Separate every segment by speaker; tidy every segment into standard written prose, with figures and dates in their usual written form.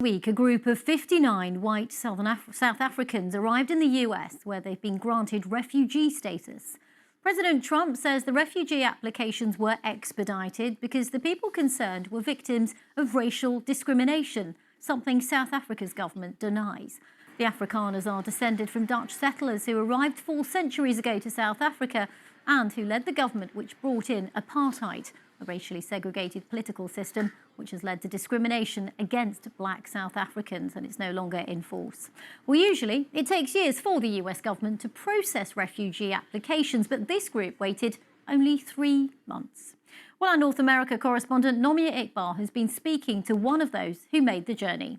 Speaker 1: Week, a group of 59 white South Africans arrived in the US, where they've been granted refugee status. President Trump says the refugee applications were expedited because the people concerned were victims of racial discrimination, something South Africa's government denies. The Afrikaners are descended from Dutch settlers who arrived 4 centuries ago to South Africa and who led the government which brought in apartheid, a racially segregated political system which has led to discrimination against black South Africans, and it's no longer in force. Well, usually it takes years for the US government to process refugee applications, but this group waited only 3 months. Well, our North America correspondent Nomia Iqbal has been speaking to one of those who made the journey.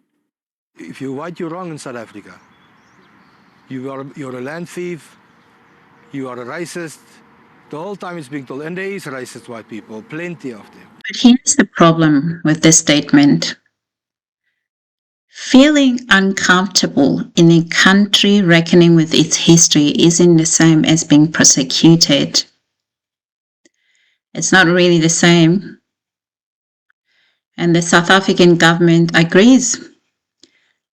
Speaker 2: If you're white, you're wrong in South Africa. You're a land thief, you are a racist. The whole time it's being told, and there is racist white people, plenty of them.
Speaker 3: But here's the problem with this statement. Feeling uncomfortable in a country reckoning with its history isn't the same as being persecuted. It's not really the same. And the South African government agrees.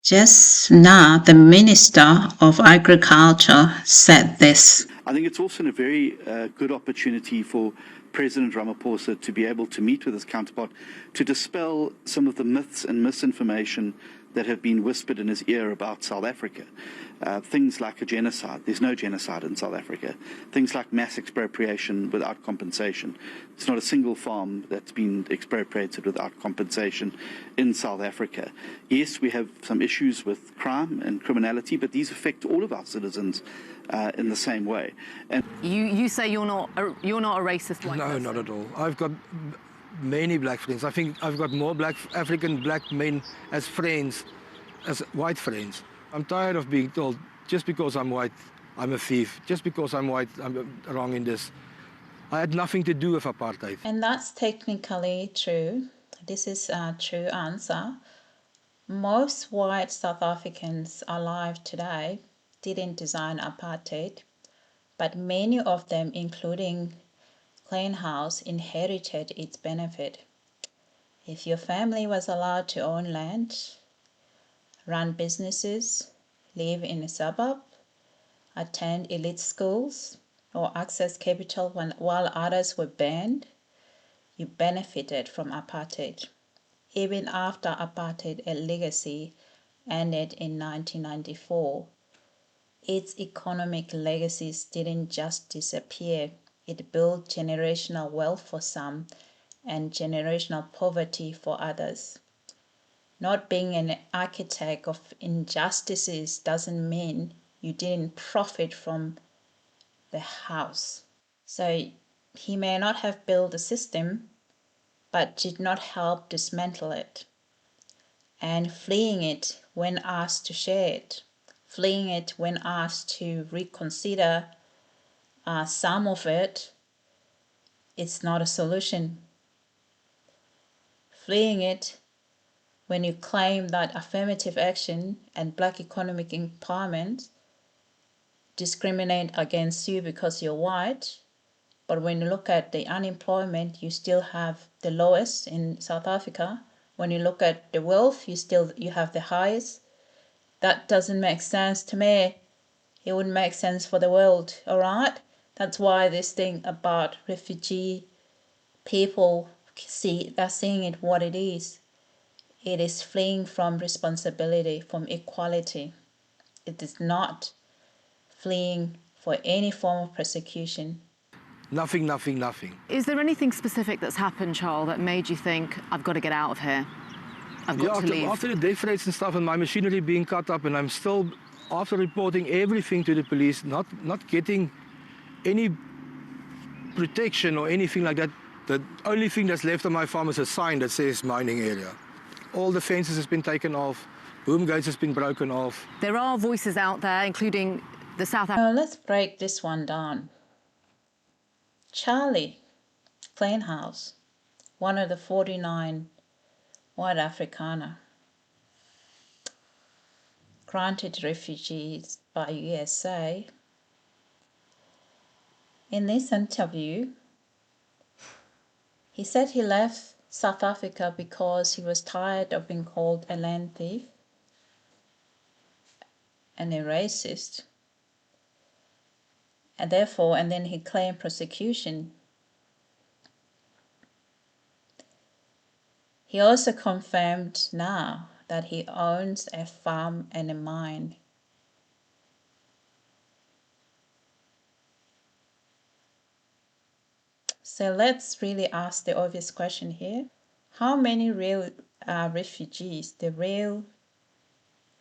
Speaker 3: Just now, the Minister of Agriculture said this.
Speaker 4: I think it's also a very good opportunity for President Ramaphosa to be able to meet with his counterpart to dispel some of the myths and misinformation that have been whispered in his ear about South Africa. Things like a genocide. There's no genocide in South Africa. Things like mass expropriation without compensation. There's not a single farm that's been expropriated without compensation in South Africa. Yes, we have some issues with crime and criminality, but these affect all of our citizens in the same way. And
Speaker 5: you say you're not a racist white person?
Speaker 2: No, not at all. I've got many black friends. I think I've got more African black men as friends as white friends. I'm tired of being told, just because I'm white, I'm a thief. Just because I'm white, I'm wrong in this. I had nothing to do with apartheid.
Speaker 3: And that's technically true. This is a true answer. Most white South Africans alive today didn't design apartheid, but many of them, including Kleinhaus, inherited its benefit. If your family was allowed to own land, run businesses, live in a suburb, attend elite schools, or access capital while others were banned, you benefited from apartheid. Even after apartheid, a legacy ended in 1994, its economic legacies didn't just disappear. It built generational wealth for some and generational poverty for others. Not being an architect of injustices doesn't mean you didn't profit from the house. So he may not have built a system, but did not help dismantle it. And fleeing it when asked to share it, fleeing it when asked to reconsider some of it, it's not a solution. Fleeing it when you claim that affirmative action and black economic empowerment discriminate against you because you're white, but when you look at the unemployment, you still have the lowest in South Africa. When you look at the wealth, you have the highest. That doesn't make sense to me. It wouldn't make sense for the world, all right? That's why this thing about refugee people, they're seeing it what it is. It is fleeing from responsibility, from equality. It is not fleeing for any form of persecution.
Speaker 2: Nothing.
Speaker 5: Is there anything specific that's happened, Charl, that made you think, I've got to get out of here? I've got to leave?
Speaker 2: After the death threats and stuff and my machinery being cut up, and I'm still, after reporting everything to the police, not getting any protection or anything like that. The only thing that's left on my farm is a sign that says mining area. All the fences has been taken off, boom gates has been broken off.
Speaker 5: There are voices out there, including the South African...
Speaker 3: Let's break this one down. Charl Kleinhaus, one of the 49 white Afrikaner, granted refugees by USA. In this interview, he said he left South Africa because he was tired of being called a land thief and a racist. And then he claimed prosecution. He also confirmed now that he owns a farm and a mine. So let's really ask the obvious question here. How many real refugees, the real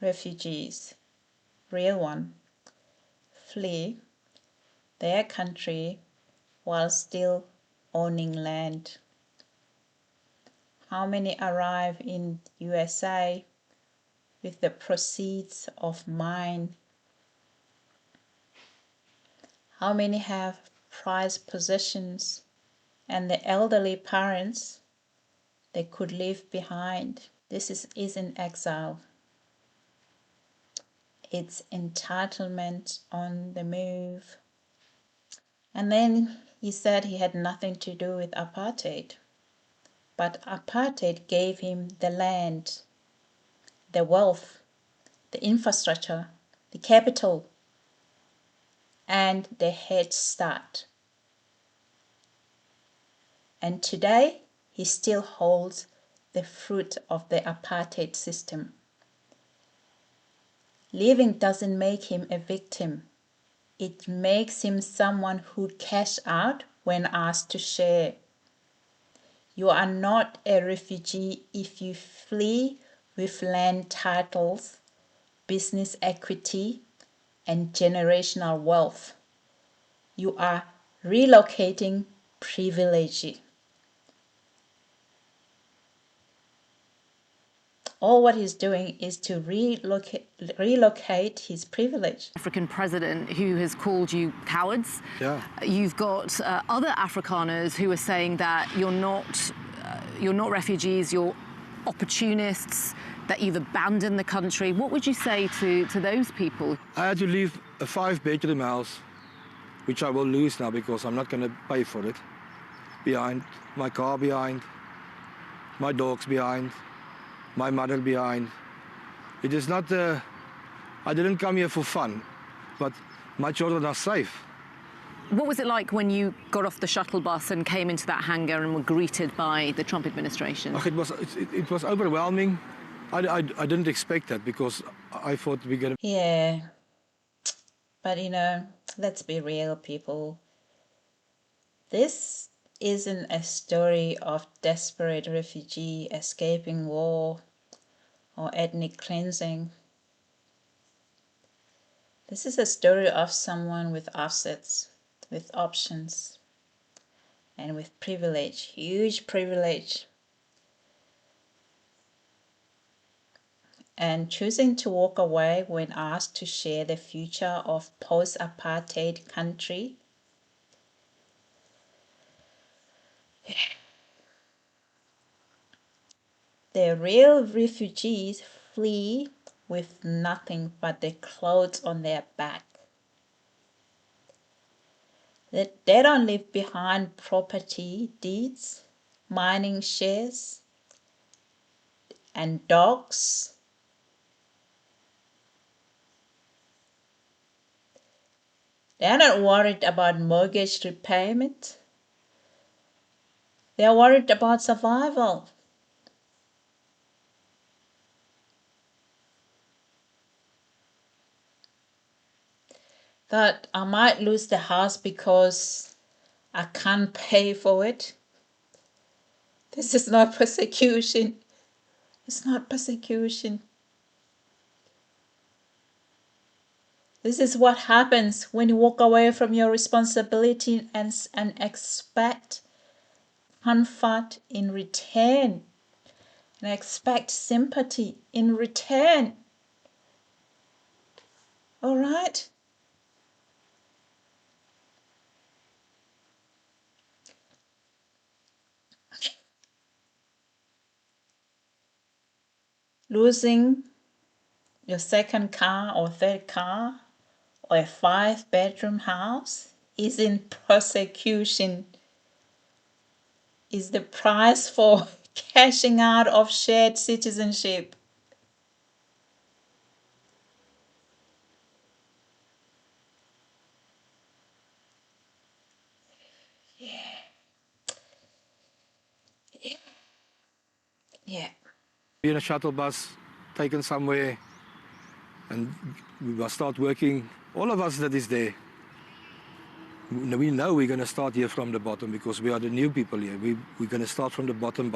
Speaker 3: refugees, real one, flee their country while still owning land? How many arrive in USA with the proceeds of mine? How many have prized possessions and the elderly parents they could leave behind? This isn't exile. It's entitlement on the move. And then he said he had nothing to do with apartheid. But apartheid gave him the land, the wealth, the infrastructure, the capital, and the head start. And today, he still holds the fruit of the apartheid system. Leaving doesn't make him a victim. It makes him someone who'd cash out when asked to share. You are not a refugee if you flee with land titles, business equity, and generational wealth. You are relocating privilege. All what he's doing is to relocate his privilege.
Speaker 5: African president who has called you cowards.
Speaker 2: Yeah.
Speaker 5: You've got other Afrikaners who are saying that you're not refugees, you're opportunists, that you've abandoned the country. What would you say to those people?
Speaker 2: I had to leave a 5-bedroom house, which I will lose now because I'm not going to pay for it, behind, my car behind, my dogs behind, my mother behind. It is not, I didn't come here for fun, but my children are safe.
Speaker 5: What was it like when you got off the shuttle bus and came into that hangar and were greeted by the Trump administration?
Speaker 2: It was overwhelming. I didn't expect that because I thought we're going to...
Speaker 3: Yeah, but let's be real, people. This isn't a story of desperate refugee escaping war or ethnic cleansing. This is a story of someone with assets, with options, and with privilege, huge privilege. And choosing to walk away when asked to share the future of post-apartheid country. The real refugees flee with nothing but the clothes on their back. They don't leave behind property deeds, mining shares, and dogs. They're not worried about mortgage repayment. They're worried about survival. That I might lose the house because I can't pay for it. This is not persecution. It's not persecution. This is what happens when you walk away from your responsibility and expect comfort in return and expect sympathy in return. All right? Losing your second car or third car or a 5-bedroom house isn't persecution. Is the price for cashing out of shared citizenship. Yeah.
Speaker 2: Be in a shuttle bus, taken somewhere, and we must start working. All of us that is there, we know we're going to start here from the bottom because we are the new people here. We're going to start from the bottom.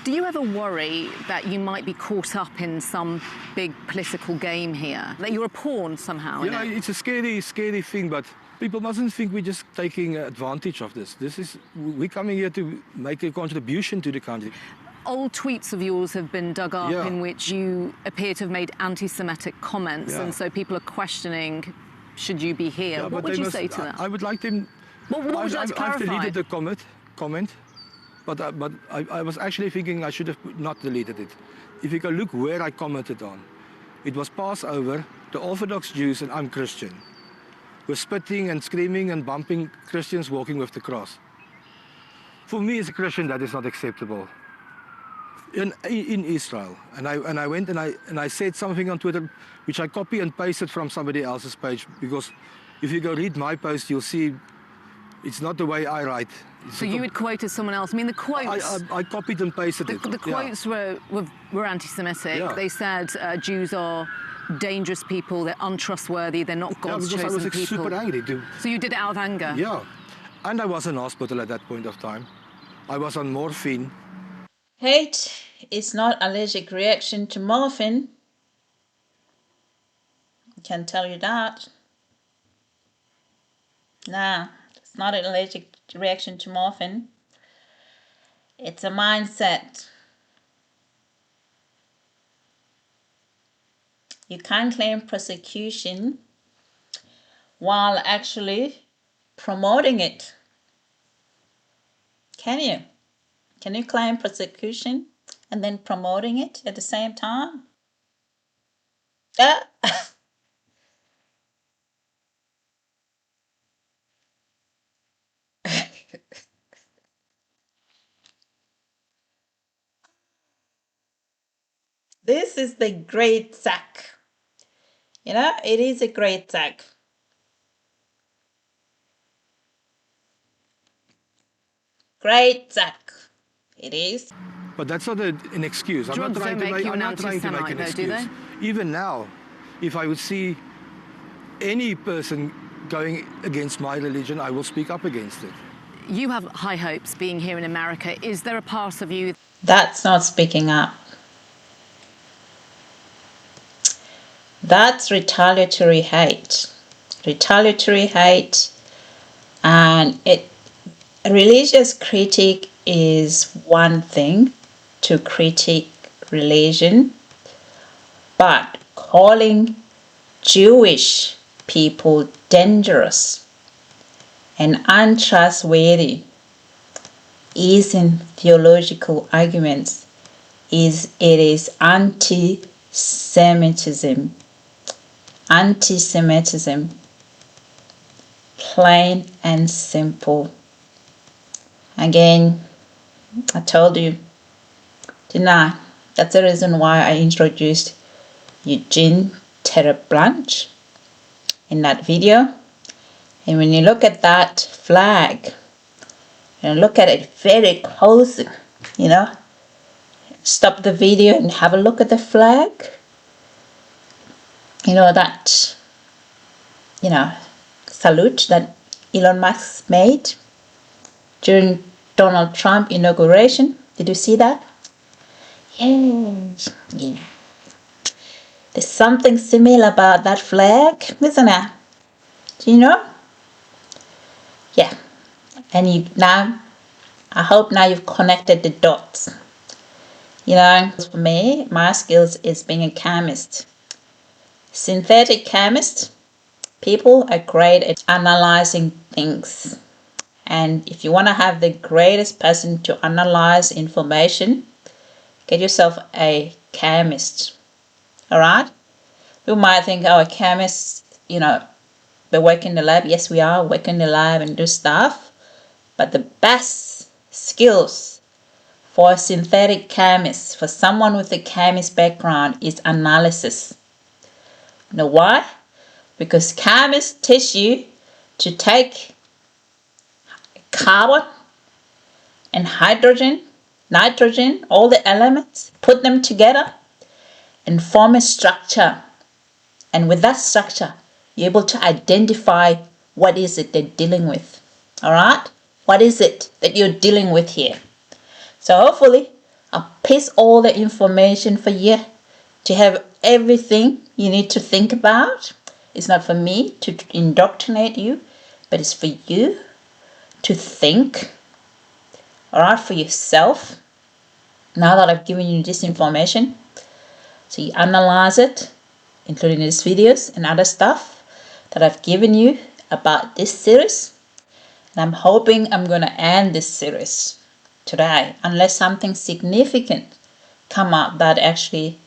Speaker 5: Do you ever worry that you might be caught up in some big political game here? That you're a pawn somehow?
Speaker 2: Yeah, it's a scary thing, but people mustn't think we're just taking advantage of this. We're coming here to make a contribution to the country.
Speaker 5: Old tweets of yours have been dug up
Speaker 2: Yeah.
Speaker 5: in which you appear to have made anti-Semitic comments,
Speaker 2: Yeah.
Speaker 5: and so people are questioning, should you be here?
Speaker 2: Yeah,
Speaker 5: What
Speaker 2: but
Speaker 5: would
Speaker 2: they
Speaker 5: you
Speaker 2: must-
Speaker 5: say to that?
Speaker 2: I would like them.
Speaker 5: What would you like to
Speaker 2: I've
Speaker 5: clarify?
Speaker 2: deleted the comment, but I was actually thinking I should have not deleted it. If you can look where I commented on, it was Passover, the Orthodox Jews, and I'm Christian, were spitting and screaming and bumping Christians walking with the cross. For me as a Christian, that is not acceptable. In Israel, and I went and I said something on Twitter, which I copy and pasted from somebody else's page, because if you go read my post, you'll see it's not the way I write.
Speaker 5: So you had quoted someone else. I mean, the quotes...
Speaker 2: I copied and pasted it.
Speaker 5: The quotes were anti-Semitic.
Speaker 2: Yeah.
Speaker 5: They said Jews are dangerous people, they're untrustworthy, they're not God's
Speaker 2: because
Speaker 5: chosen
Speaker 2: I was
Speaker 5: people.
Speaker 2: super angry too.
Speaker 5: So you did it out of anger?
Speaker 2: Yeah, and I was in hospital at that point of time. I was on morphine.
Speaker 3: Hate is not allergic reaction to morphine. I can tell you that. Nah, it's not an allergic reaction to morphine. It's a mindset. You can't claim persecution while actually promoting it. Can you? Can you claim persecution and then promoting it at the same time? This is the great sack. You know, it is a great sack. Great sack. It is.
Speaker 2: But that's not an excuse.
Speaker 5: Drugs don't make you an anti-Semite, though, do they?
Speaker 2: Even now, if I would see any person going against my religion, I will speak up against it.
Speaker 5: You have high hopes being here in America. Is there a part of you...
Speaker 3: That's not speaking up. That's retaliatory hate. Retaliatory hate, and religious critique is one thing, to critique religion, but calling Jewish people dangerous and untrustworthy is in theological arguments, it is anti-Semitism. Anti-Semitism, plain and simple. Again, I told you, didn't I? That's the reason why I introduced Eugene Terreblanche in that video. And when you look at that flag, and look at it very closely, you know, stop the video and have a look at the flag. You know, that, you know, salute that Elon Musk made during Donald Trump inauguration. Did you see that? Yes. Yeah. There's something similar about that flag, isn't there? Do you know? Yeah. And now, I hope now you've connected the dots. You know, for me, my skills is being a chemist. Synthetic chemist, people are great at analyzing things. And if you want to have the greatest person to analyze information, get yourself a chemist. Alright? You might think, oh, a chemist, you know, they work in the lab. Yes, we are working in the lab and do stuff. But the best skills For a synthetic chemist, for someone with a chemist background, is analysis. You know why? Because chemists teach you to take carbon and hydrogen, nitrogen, all the elements, put them together and form a structure. And with that structure, you're able to identify what is it they're dealing with. All right? What is it that you're dealing with here? So hopefully, I'll paste all the information for you to have everything you need to think about. It's not for me to indoctrinate you, but it's for you to think, all right, for yourself. Now that I've given you this information, so you analyze it, including these videos and other stuff that I've given you about this series. And I'm hoping I'm going to end this series today, unless something significant come up that actually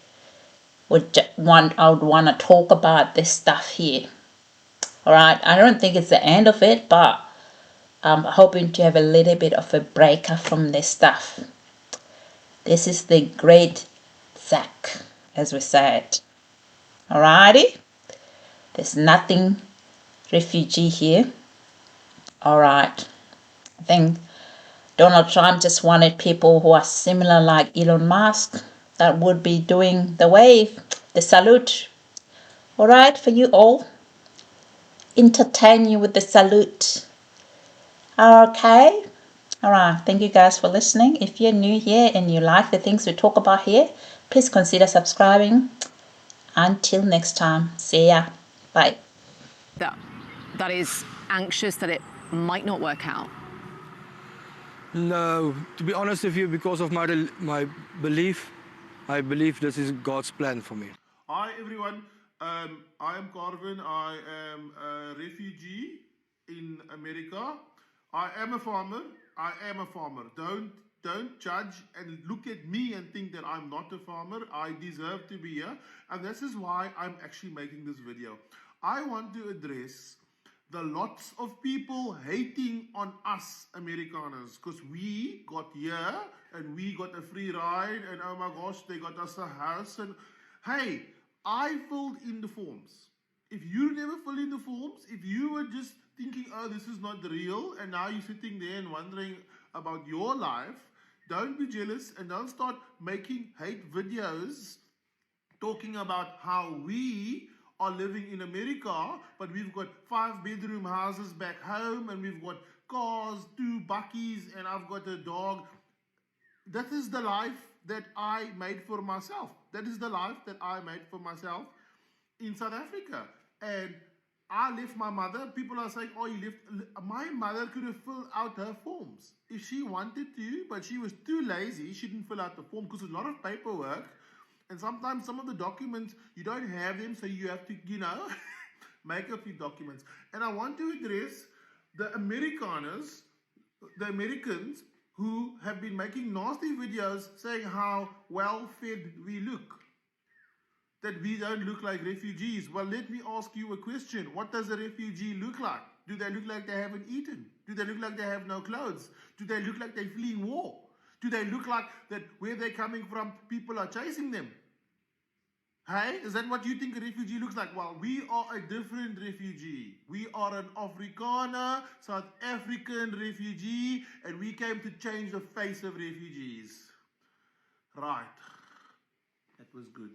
Speaker 3: I would want to talk about this stuff here. All right, I don't think it's the end of it, but I'm hoping to have a little bit of a breaker from this stuff. This is the great Zach, as we said. Alrighty, there's nothing refugee here. Alright, I think Donald Trump just wanted people who are similar like Elon Musk that would be doing the wave, the salute. Alright, for you all, entertain you with the salute. Okay, alright, thank you guys for listening. If you're new here and you like the things we talk about here, please consider subscribing. Until next time, see ya. Bye.
Speaker 5: That is anxious that it might not work out.
Speaker 2: No, to be honest with you, because of my belief, I believe this is God's plan for me.
Speaker 6: Hi everyone, I am Carvin. I am a refugee in America. I am a farmer. Don't judge and look at me and think that I'm not a farmer. I deserve to be here, and this is why I'm actually making this video. I want to address the lots of people hating on us Amerikaners because we got here and we got a free ride and oh my gosh, they got us a house. And hey, I filled in the forms. If you never fill in the forms, if you were just thinking, oh, this is not real, and now you're sitting there and wondering about your life, don't be jealous and don't start making hate videos talking about how we are living in America, but we've got 5-bedroom houses back home and we've got cars, 2 buckies, and I've got a dog. That is the life that I made for myself. That is the life that I made for myself in South Africa. And I left my mother. People are saying, oh, you left. My mother could have filled out her forms if she wanted to, but she was too lazy. She didn't fill out the form because it's a lot of paperwork. And sometimes some of the documents, you don't have them, so you have to, make a few documents. And I want to address the Amerikaners, the Americans, who have been making nasty videos saying how well-fed we look, that we don't look like refugees. Well, let me ask you a question. What does a refugee look like? Do they look like they haven't eaten? Do they look like they have no clothes? Do they look like they're fleeing war? Do they look like that where they're coming from, people are chasing them? Hey, is that what you think a refugee looks like? Well, we are a different refugee. We are an Afrikaner, South African refugee, and we came to change the face of refugees. Right. That was good.